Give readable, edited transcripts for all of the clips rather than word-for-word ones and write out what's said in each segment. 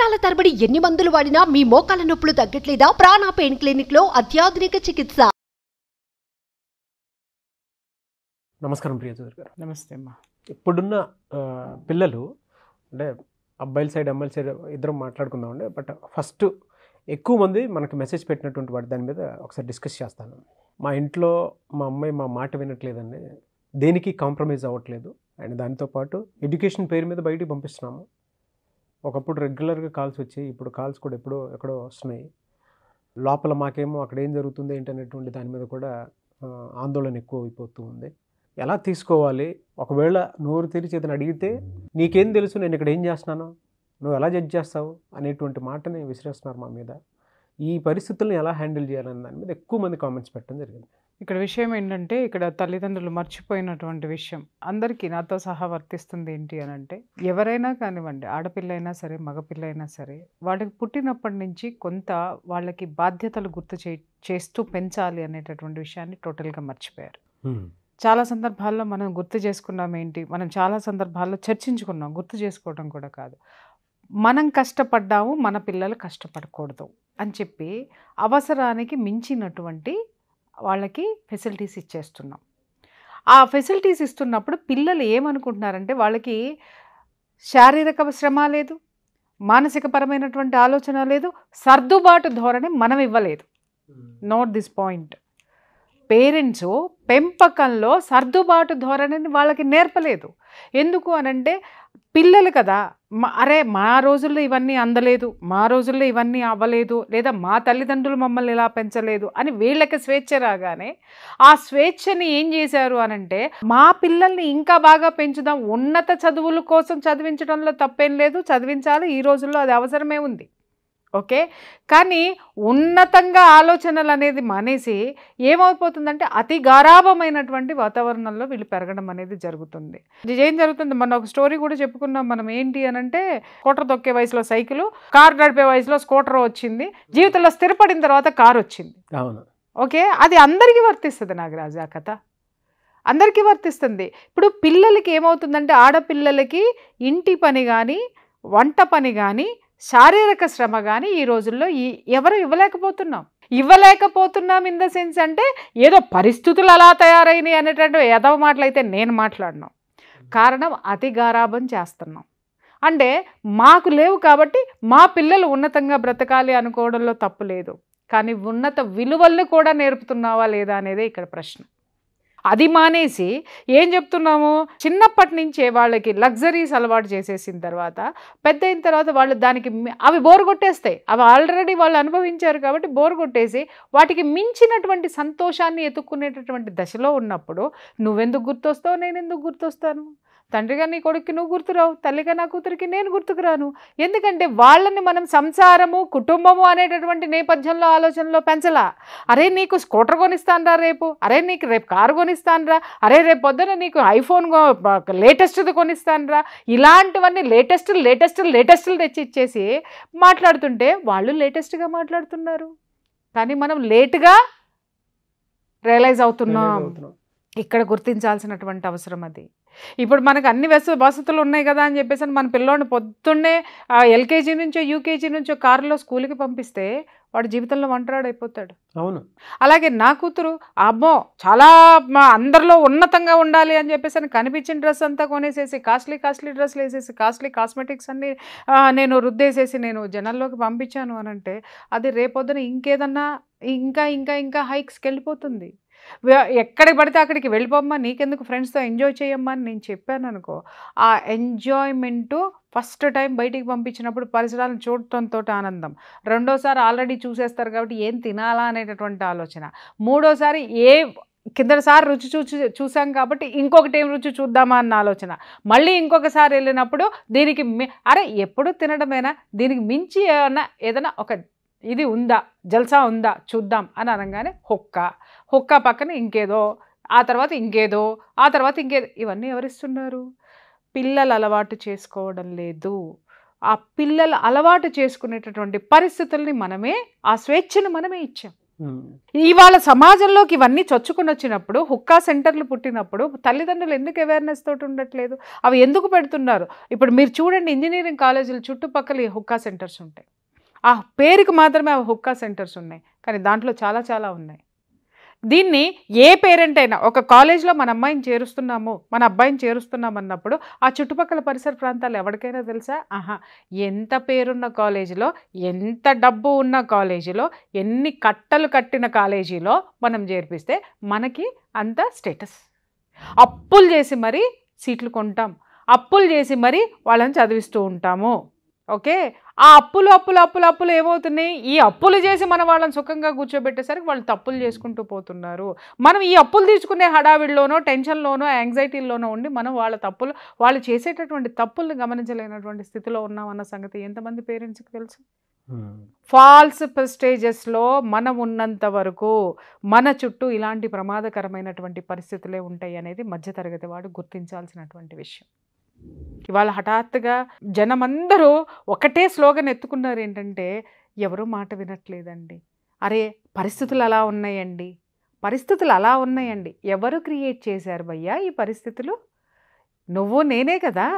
సంవత్సరాల తరబడి ఎన్ని మందులు వాడినా మీ మోకాల నొప్పులు తగ్గట్లేదా? ప్రాణ పెయిన్ క్లినిక్ లో అత్యాధునిక చికిత్స. నమస్కారం ప్రియచంద్ర గారు. నమస్తే అమ్మా. ఇప్పుడున్న పిల్లలు అంటే అబ్బాయిల సైడ్ అమ్మాయిల సైడ్ ఇద్దరం మాట్లాడుకుందామండి. బట్ ఫస్ట్ ఎక్కువ మంది మనకు మెసేజ్ పెట్టినటువంటి వాటి దాని మీద ఒకసారి డిస్కస్ చేస్తాను. మా ఇంట్లో మా అమ్మాయి మా మాట వినట్లేదండి, దేనికి కాంప్రమైజ్ అవ్వట్లేదు, అండ్ దాంతోపాటు ఎడ్యుకేషన్ పేరు మీద బయటికి పంపిస్తున్నాము. ఒకప్పుడు రెగ్యులర్గా కాల్స్ వచ్చాయి, ఇప్పుడు కాల్స్ కూడా ఎక్కడో వస్తున్నాయి. లోపల మాకేమో అక్కడ ఏం జరుగుతుంది ఏంటనేటువంటి దాని మీద కూడా ఆందోళన ఎక్కువ అయిపోతూ ఉంది. ఎలా తీసుకోవాలి? ఒకవేళ నోరు తెరిచి ఏదైనా అడిగితే నీకేం తెలుసు, నేను ఇక్కడ ఏం చేస్తున్నాను, నువ్వు ఎలా జడ్జ్ చేస్తావు అనేటువంటి మాటని విసిరేస్తున్నారు మా మీద. ఈ పరిస్థితులను ఎలా హ్యాండిల్ చేయాలనే దాని మీద ఎక్కువ మంది కామెంట్స్ పెట్టడం జరిగింది. ఇక్కడ విషయం ఏంటంటే, ఇక్కడ తల్లిదండ్రులు మర్చిపోయినటువంటి విషయం అందరికీ నాతో సహా వర్తిస్తుంది. ఏంటి అని అంటే, ఎవరైనా కానివ్వండి, ఆడపిల్ల అయినా సరే మగపిల్ల అయినా సరే, వాళ్ళకి పుట్టినప్పటి నుంచి కొంత వాళ్ళకి బాధ్యతలు గుర్తు చేస్తూ పెంచాలి అనేటటువంటి విషయాన్ని టోటల్గా మర్చిపోయారు. చాలా సందర్భాల్లో మనం గుర్తు చేసుకున్నాం ఏంటి, మనం చాలా సందర్భాల్లో చర్చించుకున్నాం, గుర్తు చేసుకోవడం కూడా కాదు. మనం కష్టపడ్డాము, మన పిల్లలు కష్టపడకూడదు అని చెప్పి అవసరానికి మించినటువంటి వాళ్ళకి ఫెసిలిటీస్ ఇచ్చేస్తున్నాం. ఆ ఫెసిలిటీస్ ఇస్తున్నప్పుడు పిల్లలు ఏమనుకుంటున్నారంటే, వాళ్ళకి శారీరక శ్రమ లేదు, మానసికపరమైనటువంటి ఆలోచన లేదు, సర్దుబాటు ధోరణి మనం ఇవ్వలేదు. Note this point. పేరెంట్స్ పెంపకంలో సర్దుబాటు ధోరణిని వాళ్ళకి నేర్పలేదు. ఎందుకు అనంటే, పిల్లలు కదా, మా రోజుల్లో ఇవన్నీ అందలేదు, మా రోజుల్లో ఇవన్నీ అవ్వలేదు, లేదా మా తల్లిదండ్రులు మమ్మల్ని ఇలా పెంచలేదు అని వీళ్ళకి స్వేచ్ఛ రాగానే ఆ స్వేచ్ఛని ఏం చేశారు అనంటే, మా పిల్లల్ని ఇంకా బాగా పెంచుదాం, ఉన్నత చదువుల కోసం చదివించడంలో తప్పేం లేదు, చదివించాలి, ఈ రోజుల్లో అది అవసరమే ఉంది. ఓకే, కానీ ఉన్నతంగా ఆలోచనలు అనేది మానేసి ఏమైపోతుందంటే, అతి గారాభమైనటువంటి వాతావరణంలో వీళ్ళు పెరగడం అనేది జరుగుతుంది. ఏం జరుగుతుంది, మొన్న ఒక స్టోరీ కూడా చెప్పుకున్నాం మనం. ఏంటి అనంటే, స్కూటర్ తొక్కే వయసులో సైకిల్, కారు నడిపే వయసులో స్కూటర్ వచ్చింది, జీవితంలో స్థిరపడిన తర్వాత కారు వచ్చింది. ఓకే, అది అందరికీ వర్తిస్తుంది. నాగరాజు, ఆ కథ అందరికీ వర్తిస్తుంది. ఇప్పుడు పిల్లలకి ఏమవుతుందంటే, ఆడపిల్లలకి ఇంటి పని కానీ వంట పని కానీ శారీరక శ్రమ కానీ ఈ రోజుల్లో ఎవరు ఇవ్వలేకపోతున్నాం ఇన్ ద సెన్స్ అంటే, ఏదో పరిస్థితులు అలా తయారైనాయి అనేటువంటి ఎదవ మాటలైతే నేను మాట్లాడను. కారణం అతి గారాబం చేస్తున్నాం. అంటే మాకు లేవు కాబట్టి మా పిల్లలు ఉన్నతంగా బ్రతకాలి అనుకోవడంలో తప్పు లేదు, కానీ ఉన్నత విలువలను కూడా నేర్పుతున్నావా లేదా అనేదే ఇక్కడ ప్రశ్న. అది మానేసి ఏం చెప్తున్నాము, చిన్నప్పటి నుంచే వాళ్ళకి లగ్జరీస్ అలవాటు చేసేసిన తర్వాత పెద్ద అయిన తర్వాత వాళ్ళు దానికి అవి బోరు కొట్టేస్తాయి. అవి ఆల్రెడీ వాళ్ళు అనుభవించారు కాబట్టి బోరు కొట్టేసి వాటికి మించినటువంటి సంతోషాన్ని ఎత్తుక్కునేటటువంటి దశలో ఉన్నప్పుడు నువ్వెందుకు గుర్తొస్తావు, నేను ఎందుకు గుర్తొస్తాను? తండ్రిగా నీ కొడుక్కి నువ్వు గుర్తురావు, తల్లిగా నా కూతురికి నేను గుర్తుకు రాను. ఎందుకంటే వాళ్ళని మనం సంసారము కుటుంబము అనేటటువంటి నేపథ్యంలో ఆలోచనలో పెంచలా. అరే నీకు స్కూటర్ కొనిస్తానరా రేపు, అరే నీకు రేపు కారు కొనిస్తానరా, అరే రేపు పొద్దున నీకు ఐఫోన్ లేటెస్ట్ది కొనిస్తానరా, ఇలాంటివన్నీ లేటెస్టులు తెచ్చి ఇచ్చేసి మాట్లాడుతుంటే వాళ్ళు లేటెస్ట్గా మాట్లాడుతున్నారు, కానీ మనం లేటుగా రియలైజ్ అవుతున్నాం. ఇక్కడ గుర్తించాల్సినటువంటి అవసరం అది. ఇప్పుడు మనకు అన్ని వసతులు ఉన్నాయి కదా అని చెప్పేసి మన పిల్లోడిని పొద్దున్నే ఎల్కేజీ నుంచో యూకేజీ నుంచో కారులో స్కూల్కి పంపిస్తే వాడు జీవితంలో ఒంటరాడైపోతాడు. అవును. అలాగే నా కూతురు అమ్మో చాలా అందరిలో ఉన్నతంగా ఉండాలి అని చెప్పేసి కనిపించిన డ్రెస్ అంతా కొనేసేసి కాస్ట్లీ డ్రెస్లు వేసేసి కాస్ట్లీ కాస్మెటిక్స్ అన్ని నేను రుద్దేసేసి నేను జనాల్లోకి పంపించాను అని అంటే, అది రేపొద్దున ఇంకేదన్నా ఇంకా హైక్స్కి వెళ్ళిపోతుంది. ఎక్కడికి పడితే అక్కడికి వెళ్ళిపోమ్మా, నీకెందుకు ఫ్రెండ్స్తో ఎంజాయ్ చేయమ్మా అని నేను చెప్పాను అనుకో, ఆ ఎంజాయ్మెంటు ఫస్ట్ టైం బయటికి పంపించినప్పుడు పరిసరాలను చూడటంతో ఆనందం, రెండోసారి ఆల్రెడీ చూసేస్తారు కాబట్టి ఏం తినాలా అనేటటువంటి ఆలోచన, మూడోసారి కిందసారి రుచి చూసాం కాబట్టి ఇంకొకటి ఏం రుచి చూద్దామా అన్న ఆలోచన, మళ్ళీ ఇంకొకసారి వెళ్ళినప్పుడు దీనికి అరే ఎప్పుడు తినడమేనా, దీనికి మించి ఏదైనా ఒక ఇది ఉందా, జల్సా ఉందా చూద్దాం అని అనగానే హుక్క పక్కన ఇంకేదో, ఆ తర్వాత ఇంకేదో, ఆ తర్వాత ఇంకేదో. ఇవన్నీ ఎవరిస్తున్నారు? పిల్లలు అలవాటు చేసుకోవడం లేదు. ఆ పిల్లలు అలవాటు చేసుకునేటటువంటి పరిస్థితుల్ని మనమే, ఆ స్వేచ్ఛను మనమే ఇచ్చాం. ఇవాళ సమాజంలోకి ఇవన్నీ చొచ్చుకుని వచ్చినప్పుడు, హుక్కా సెంటర్లు పుట్టినప్పుడు తల్లిదండ్రులు ఎందుకు అవేర్నెస్ తోటి ఉండట్లేదు? అవి ఎందుకు పెడుతున్నారు? ఇప్పుడు మీరు చూడండి, ఇంజనీరింగ్ కాలేజీలు చుట్టుపక్కల ఈ హుక్కా సెంటర్స్ ఉంటాయి. ఆ పేరుకి మాత్రమే ఆ హుక్కా సెంటర్స్ ఉన్నాయి, కానీ దాంట్లో చాలా చాలా ఉన్నాయి. దీన్ని ఏ పేరెంట్ అయినా, ఒక కాలేజ్లో మన అమ్మాయిని చేరుస్తున్నాము, మన అబ్బాయిని చేరుస్తున్నాం అన్నప్పుడు ఆ చుట్టుపక్కల పరిసర ప్రాంతాలు ఎవరికైనా తెలుసా? ఎంత పేరున్న కాలేజీలో, ఎంత డబ్బు ఉన్న కాలేజీలో, ఎన్ని కట్టలు కట్టిన కాలేజీలో మనం చేర్పిస్తే మనకి అంత స్టేటస్. అప్పులు చేసి మరీ సీట్లు కొంటాం, అప్పులు చేసి మరీ వాళ్ళని చదివిస్తూ ఉంటాము. ఓకే, ఆ అప్పులు ఏమవుతున్నాయి? ఈ అప్పులు చేసి మన వాళ్ళని సుఖంగా కూర్చోబెట్టేసరికి వాళ్ళు తప్పులు చేసుకుంటూ పోతున్నారు. మనం ఈ అప్పులు తీసుకునే హడావిడిలోనో, టెన్షన్లోనో, యాంగ్జైటీల్లోనో ఉండి మనం వాళ్ళు చేసేటటువంటి తప్పుల్ని గమనించలేనటువంటి స్థితిలో ఉన్నామన్న సంగతి ఎంతమంది పేరెంట్స్కి తెలుసు? ఫాల్స్ ప్రెస్టేజెస్లో మనం ఉన్నంత వరకు మన చుట్టూ ఇలాంటి ప్రమాదకరమైనటువంటి పరిస్థితులే ఉంటాయి అనేది మధ్యతరగతి వాడు గుర్తించాల్సినటువంటి విషయం. ఇవాళ హఠాత్తుగా జనమందరూ ఒకటే స్లోగన్ ఎత్తుకున్నారు, ఏంటంటే ఎవరూ మాట వినట్లేదండి. అరే పరిస్థితులు అలా ఉన్నాయండి, పరిస్థితులు అలా ఉన్నాయండి. ఎవరు క్రియేట్ చేశారు భయ్యా ఈ పరిస్థితులు? నువ్వు నేనే కదా,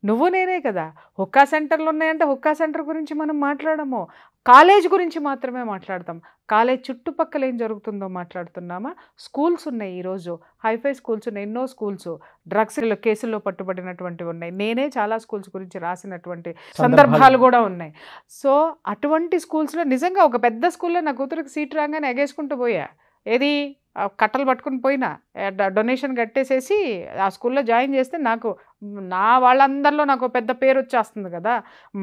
నువ్వు నేనే కదా. హుక్కా సెంటర్లు ఉన్నాయంటే హుక్కా సెంటర్ గురించి మనం మాట్లాడము, కాలేజ్ గురించి మాత్రమే మాట్లాడతాం. కాలేజ్ చుట్టుపక్కల ఏం జరుగుతుందో మాట్లాడుతున్నామా? స్కూల్స్ ఉన్నాయి, ఈరోజు హైఫై స్కూల్స్ ఉన్నాయి, ఎన్నో స్కూల్స్ డ్రగ్స్ కేసుల్లో పట్టుబడినటువంటివి ఉన్నాయి. నేనే చాలా స్కూల్స్ గురించి రాసినటువంటి సందర్భాలు కూడా ఉన్నాయి. సో అటువంటి స్కూల్స్లో నిజంగా ఒక పెద్ద స్కూల్లో నా కూతురికి సీట్ రాగానే ఎగేసుకుంటూ పోయా. ఏది కట్టలు పట్టుకుని పోయినా, డొనేషన్ కట్టేసేసి ఆ స్కూల్లో జాయిన్ చేస్తే నా వాళ్ళందరిలో నాకు పెద్ద పేరు వచ్చేస్తుంది కదా,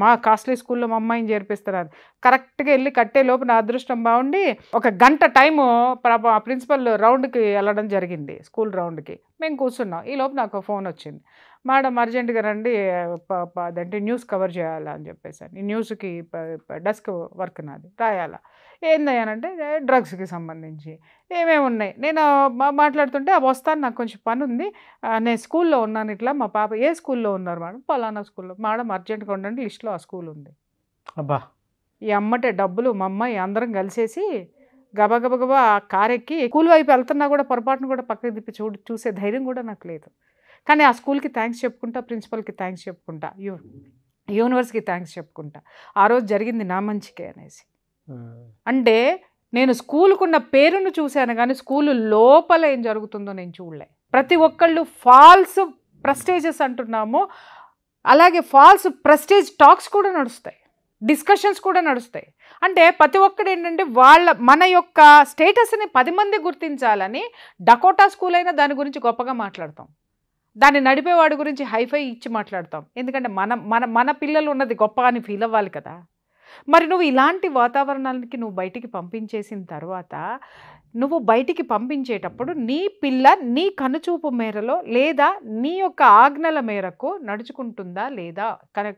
మా కాస్ట్లీ స్కూల్లో మా అమ్మాయిని చేర్పిస్తున్నారు. కరెక్ట్గా వెళ్ళి కట్టే లోపు నా అదృష్టం బాగుండి ఒక గంట టైము ప్రిన్సిపల్ రౌండ్కి వెళ్ళడం జరిగింది, స్కూల్ రౌండ్కి. మేము కూర్చున్నాం, ఈ లోపు నాకు ఫోన్ వచ్చింది, మేడం అర్జెంటుగా రండి, అదంటే న్యూస్ కవర్ చేయాలా అని చెప్పేసి. ఈ న్యూస్కి డెస్క్ వర్క్ నాది, రాయాలా. ఏందయ్యానంటే డ్రగ్స్కి సంబంధించి ఏమేమి ఉన్నాయి. నేను మాట్లాడుతుంటే వస్తాను, నాకు కొంచెం పని ఉంది, నేను స్కూల్లో ఉన్నాను, ఇట్లా మా పాప. ఏ స్కూల్లో ఉన్నారు మేడం? పలానా స్కూల్లో. మేడం అర్జెంట్గా ఉండండి, లిస్ట్లో ఆ స్కూల్ ఉంది. అబ్బా, ఈ అమ్మటే డబ్బులు మా అమ్మాయి అందరం కలిసేసి గబగబా ఆ కారెక్కి స్కూల్ వైపు వెళ్తున్నా కూడా పొరపాటును కూడా పక్కకి తిప్పి చూసే ధైర్యం కూడా నాకు లేదు. కానీ ఆ స్కూల్కి థ్యాంక్స్ చెప్పుకుంటా, ప్రిన్సిపల్కి థ్యాంక్స్ చెప్పుకుంటా, యూనివర్స్కి థ్యాంక్స్ చెప్పుకుంటా. ఆ రోజు జరిగింది నా మంచికే అనేసి. అంటే నేను స్కూల్కున్న పేరును చూశాను కానీ స్కూలు లోపల ఏం జరుగుతుందో నేను చూడలే. ప్రతి ఒక్కళ్ళు ఫాల్స్ ప్రెస్టేజెస్ అంటున్నాము, అలాగే ఫాల్స్ ప్రెస్టేజ్ టాక్స్ కూడా నడుస్తాయి, డిస్కషన్స్ కూడా నడుస్తాయి. అంటే ప్రతి ఒక్కడు ఏంటంటే మన యొక్క స్టేటస్ని 10 మంది గుర్తించాలని డకోటా స్కూల్ అయినా దాని గురించి గొప్పగా మాట్లాడతాం, దాన్ని నడిపేవాడి గురించి హైఫై ఇచ్చి మాట్లాడతాం. ఎందుకంటే మన పిల్లలు ఉన్నది గొప్ప అని ఫీల్ అవ్వాలి కదా. మరి నువ్వు ఇలాంటి వాతావరణానికి నువ్వు బయటికి పంపించేసిన తర్వాత, నువ్వు బయటికి పంపించేటప్పుడు నీ పిల్ల నీ కనుచూపు మేరలో లేదా నీ యొక్క ఆజ్ఞల మేరకు నడుచుకుంటుందా లేదా,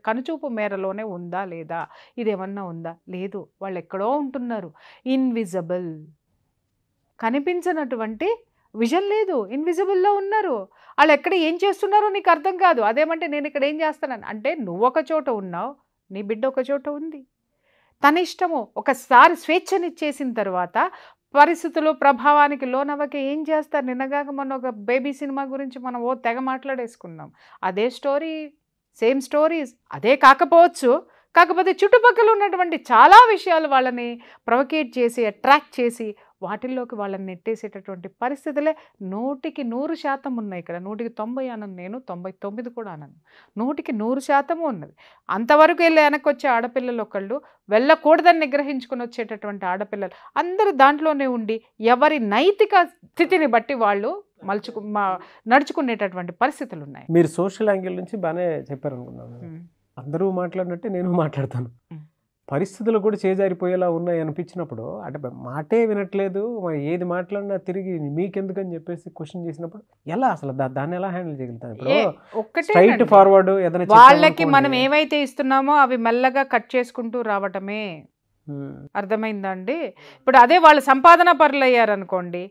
కనుచూపు మేరలోనే ఉందా లేదా, ఇదేమన్నా ఉందా? లేదు. వాళ్ళు ఎక్కడో ఉంటున్నారు, ఇన్విజిబుల్, కనిపించినటువంటి విజన్ లేదు, ఇన్విజిబుల్లో ఉన్నారు. వాళ్ళు ఎక్కడ ఏం చేస్తున్నారో నీకు అర్థం కాదు. అదేమంటే నేను ఇక్కడ ఏం చేస్తానని అంటే, నువ్వు ఒక చోట ఉన్నావు, నీ బిడ్డ ఒక చోట ఉంది. తన ఇష్టము. ఒకసారి స్వేచ్ఛనిచ్చేసిన తర్వాత పరిస్థితులు ప్రభావానికి లోనవ్వక ఏం చేస్తారు? నిన్నగాక మొన్న ఒక బేబీ సినిమా గురించి మనం తెగ మాట్లాడేసుకున్నాం. అదే స్టోరీ, సేమ్ స్టోరీస్, అదే కాకపోవచ్చు, కాకపోతే చుట్టుపక్కల ఉన్నటువంటి చాలా విషయాలు వాళ్ళని ప్రొవకేట్ చేసి, అట్రాక్ట్ చేసి వాటిల్లోకి వాళ్ళని నెట్టేసేటటువంటి పరిస్థితులే 100% ఉన్నాయి ఇక్కడ. 190 అనను నేను, 99 కూడా అనను, 100% ఉన్నది. అంతవరకు వెళ్ళి వెనక్కి వచ్చే ఆడపిల్లలు ఒకళ్ళు, వెళ్ళకూడదని నిగ్రహించుకొని వచ్చేటటువంటి ఆడపిల్లలు అందరూ దాంట్లోనే ఉండి ఎవరి నైతిక స్థితిని బట్టి వాళ్ళు నడుచుకునేటటువంటి పరిస్థితులు ఉన్నాయి. మీరు సోషల్ యాంగిల్ నుంచి బాగానే చెప్పారు అనుకున్నాను. అందరూ మాట్లాడినట్టే నేను మాట్లాడతాను. పరిస్థితులు కూడా చేజారిపోయేలా ఉన్నాయి అనిపించినప్పుడు, అంటే మాటే వినట్లేదు, ఏది మాట్లాడినా తిరిగి మీకెందుకని చెప్పేసి క్వశ్చన్ చేసినప్పుడు ఎలా అసలు దాన్ని ఎలా హ్యాండిల్ చేయగలుగుతాను? ఇప్పుడు స్ట్రైట్ ఫార్వర్డ్ ఏదైనా వాళ్ళకి మనం ఏవైతే ఇస్తున్నామో అవి మెల్లగా కట్ చేసుకుంటూ రావటమే. అర్థమైందా అండి? ఇప్పుడు అదే వాళ్ళు సంపాదన పరులు అయ్యారనుకోండి,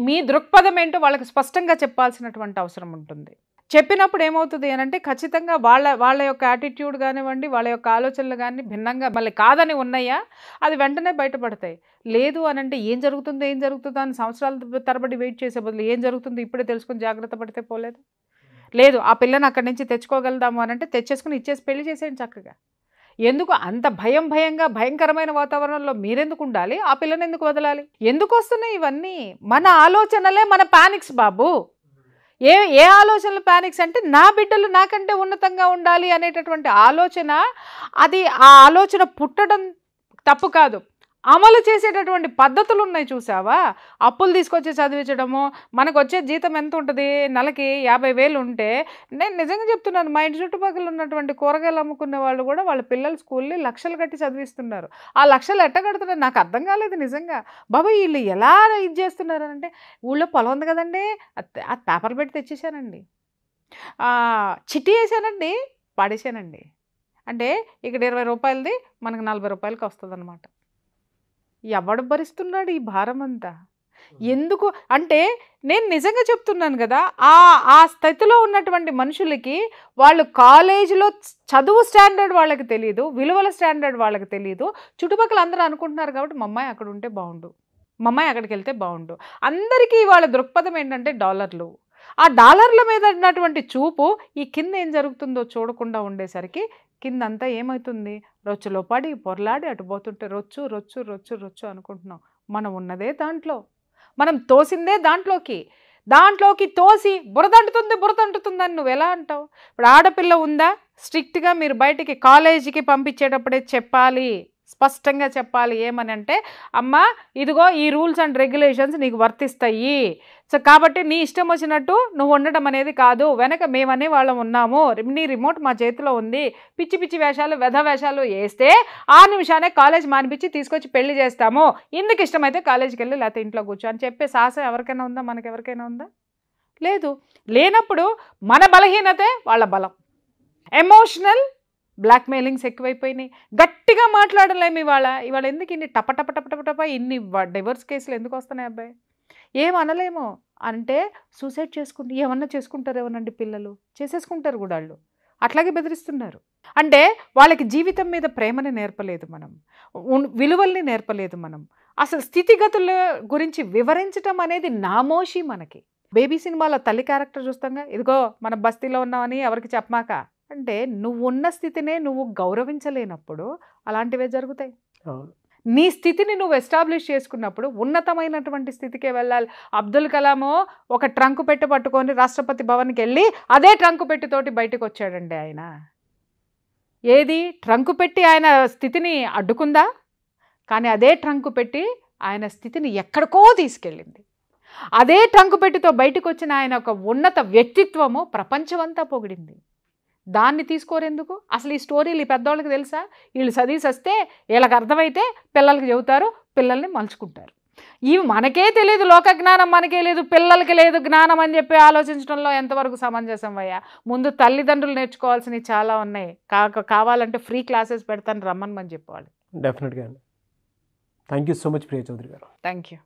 మీ దృక్పథం ఏంటో వాళ్ళకి స్పష్టంగా చెప్పాల్సినటువంటి అవసరం ఉంటుంది. చెప్పినప్పుడు ఏమవుతుంది అని అంటే ఖచ్చితంగా వాళ్ళ యొక్క యాటిట్యూడ్ కానివ్వండి, వాళ్ళ యొక్క ఆలోచనలు కానీ భిన్నంగా మళ్ళీ కాదని ఉన్నాయా అది వెంటనే బయటపడతాయి. లేదు అని అంటే ఏం జరుగుతుందో అని సంవత్సరాల తరబడి వెయిట్ చేసే బదులు ఏం జరుగుతుందో ఇప్పుడే తెలుసుకుని జాగ్రత్త పడితే పోలేదు. లేదు ఆ పిల్లని అక్కడి నుంచి తెచ్చుకోగలుగుదాము అని అంటే తెచ్చేసుకుని ఇచ్చేసి పెళ్లి చేసేయండి చక్కగా. ఎందుకు అంత భయంగా భయంకరమైన వాతావరణంలో మీరెందుకు ఉండాలి? ఆ పిల్లని ఎందుకు వదలాలి? ఎందుకు వస్తున్నాయి ఇవన్నీ? మన ఆలోచనలే మన పానిక్స్ బాబు. ఏ ఆలోచనలు పానిక్స్ అంటే నా బిడ్డలు నాకంటే ఉన్నతంగా ఉండాలి అనేటటువంటి ఆలోచన. అది ఆ ఆలోచన పుట్టడం తప్పు కాదు, అమలు చేసేటటువంటి పద్ధతులు ఉన్నాయి చూసావా? అప్పులు తీసుకొచ్చి చదివించడము. మనకు వచ్చే జీతం ఎంత ఉంటుంది? నెలకి 50,000 ఉంటే, నేను నిజంగా చెప్తున్నాను, మా ఇంటి చుట్టుపక్కల ఉన్నటువంటి కూరగాయలు అమ్ముకునే వాళ్ళు కూడా వాళ్ళ పిల్లల స్కూల్ని లక్షలు కట్టి చదివిస్తున్నారు. ఆ లక్షలు ఎట్ట కడుతున్నారు నాకు అర్థం కాలేదు నిజంగా. బాబా వీళ్ళు ఎలా ఇది చేస్తున్నారు అంటే, ఊళ్ళో పొలం ఉంది కదండి, అది పేపర్లు పెట్టి తెచ్చేసానండి, చిట్టి వేసానండి, పాడేసానండి అంటే ఇక్కడ 20 రూపాయలది మనకు 40 రూపాయలకి వస్తుంది అనమాట. ఎవడు భరిస్తున్నాడు ఈ భారం అంతా? ఎందుకు అంటే నేను నిజంగా చెప్తున్నాను కదా, ఆ స్థితిలో ఉన్నటువంటి మనుషులకి వాళ్ళు కాలేజీలో చదువు స్టాండర్డ్ వాళ్ళకి తెలియదు, విలువల స్టాండర్డ్ వాళ్ళకి తెలియదు. చుట్టుపక్కల అందరూ అనుకుంటున్నారు కాబట్టి మా అమ్మాయి అక్కడ ఉంటే బాగుండు, మా అమ్మాయి అక్కడికి వెళ్తే బాగుండు. అందరికీ వాళ్ళ దృక్పథం ఏంటంటే డాలర్లు. ఆ డాలర్ల మీద ఉన్నటువంటి చూపు ఈ కింద ఏం జరుగుతుందో చూడకుండా ఉండేసరికి కిందంతా ఏమవుతుంది? రొచ్చులో పడి పొరలాడి అటు పోతుంటే రొచ్చు రొచ్చు రొచ్చు రొచ్చు అనుకుంటున్నాం. మనం ఉన్నదే దాంట్లో, మనం తోసిందే దాంట్లోకి తోసి బురదంటుతుందని నువ్వు ఎలా అంటావు? ఇప్పుడు ఆడపిల్ల ఉందా, స్ట్రిక్ట్గా మీరు బయటికి కాలేజీకి పంపించేటప్పుడే చెప్పాలి, స్పష్టంగా చెప్పాలి. ఏమని అంటే, అమ్మ ఇదిగో ఈ రూల్స్ అండ్ రెగ్యులేషన్స్ నీకు వర్తిస్తాయి, సో కాబట్టి నీ ఇష్టం వచ్చినట్టు నువ్వు ఉండడం అనేది కాదు, వెనక మేమనే వాళ్ళం ఉన్నాము, నీ రిమోట్ మా చేతిలో ఉంది, పిచ్చి పిచ్చి వేషాలు వెధ వేషాలు వేస్తే ఆ నిమిషానే కాలేజ్ మానిపించి తీసుకొచ్చి పెళ్లి చేస్తాము, ఇందుకు ఇష్టమైతే కాలేజీకి వెళ్ళి లేకపోతే ఇంట్లో కూర్చో అని చెప్పే సాహసం ఎవరికైనా ఉందా? మనకెవరికైనా ఉందా? లేదు. లేనప్పుడు మన బలహీనతే వాళ్ళ బలం. ఎమోషనల్ బ్లాక్మెయిలింగ్స్ ఎక్కువైపోయినాయి. గట్టిగా మాట్లాడలేము ఇవాళ ఎందుకు ఇన్ని టప ఇన్ని డివోర్స్ కేసులు ఎందుకు వస్తున్నాయి? అబ్బాయి ఏమనలేము అంటే సూసైడ్ చేసుకుంటే ఏమన్నా చేసుకుంటారేమోనండి, పిల్లలు చేసేసుకుంటారు కూడా వాళ్ళు, అట్లాగే బెదిరిస్తున్నారు. అంటే వాళ్ళకి జీవితం మీద ప్రేమని నేర్పలేదు మనం, విలువల్ని నేర్పలేదు మనం, అసలు స్థితిగతుల గురించి వివరించడం అనేది నామోషి మనకి. బేబీ సినిమాలో తల్లి క్యారెక్టర్ చూస్తాంగా, ఇదిగో మన బస్తీలో ఉన్నామని ఎవరికి చెప్పమాక అంటే, నువ్వు ఉన్న స్థితినే నువ్వు గౌరవించలేనప్పుడు అలాంటివే జరుగుతాయి. నీ స్థితిని నువ్వు ఎస్టాబ్లిష్ చేసుకున్నప్పుడు ఉన్నతమైనటువంటి స్థితికే వెళ్ళాలి. అబ్దుల్ కలాము ఒక ట్రంకు పెట్టి పట్టుకొని రాష్ట్రపతి భవన్కి వెళ్ళి అదే ట్రంకు పెట్టితోటి బయటకు వచ్చాడండి ఆయన. ఏది ట్రంకు పెట్టి ఆయన స్థితిని అడ్డుకుందా? కానీ అదే ట్రంకు పెట్టి ఆయన స్థితిని ఎక్కడికో తీసుకెళ్ళింది. అదే ట్రంకు పెట్టితో బయటకు వచ్చిన ఆయన ఒక ఉన్నత వ్యక్తిత్వము ప్రపంచమంతా పొగిడింది. దాన్ని తీసుకోరెందుకు? అసలు ఈ స్టోరీలు ఈ పెద్దవాళ్ళకి తెలుసా? వీళ్ళు చదివేసి వస్తే వీళ్ళకి అర్థమైతే పిల్లలకి చెబుతారు, పిల్లల్ని మలుచుకుంటారు. ఇవి మనకే తెలియదు, లోక జ్ఞానం మనకే లేదు, పిల్లలకి లేదు జ్ఞానం అని చెప్పి ఆలోచించడంలో ఎంతవరకు సమంజసం అయ్యా? ముందు తల్లిదండ్రులు నేర్చుకోవాల్సినవి చాలా ఉన్నాయి. కావాలంటే ఫ్రీ క్లాసెస్ పెడతాను, రమ్మని చెప్పేవాళ్ళు. డెఫినెట్గా. Thank you so much Priya Chowdary గారు. Thank you.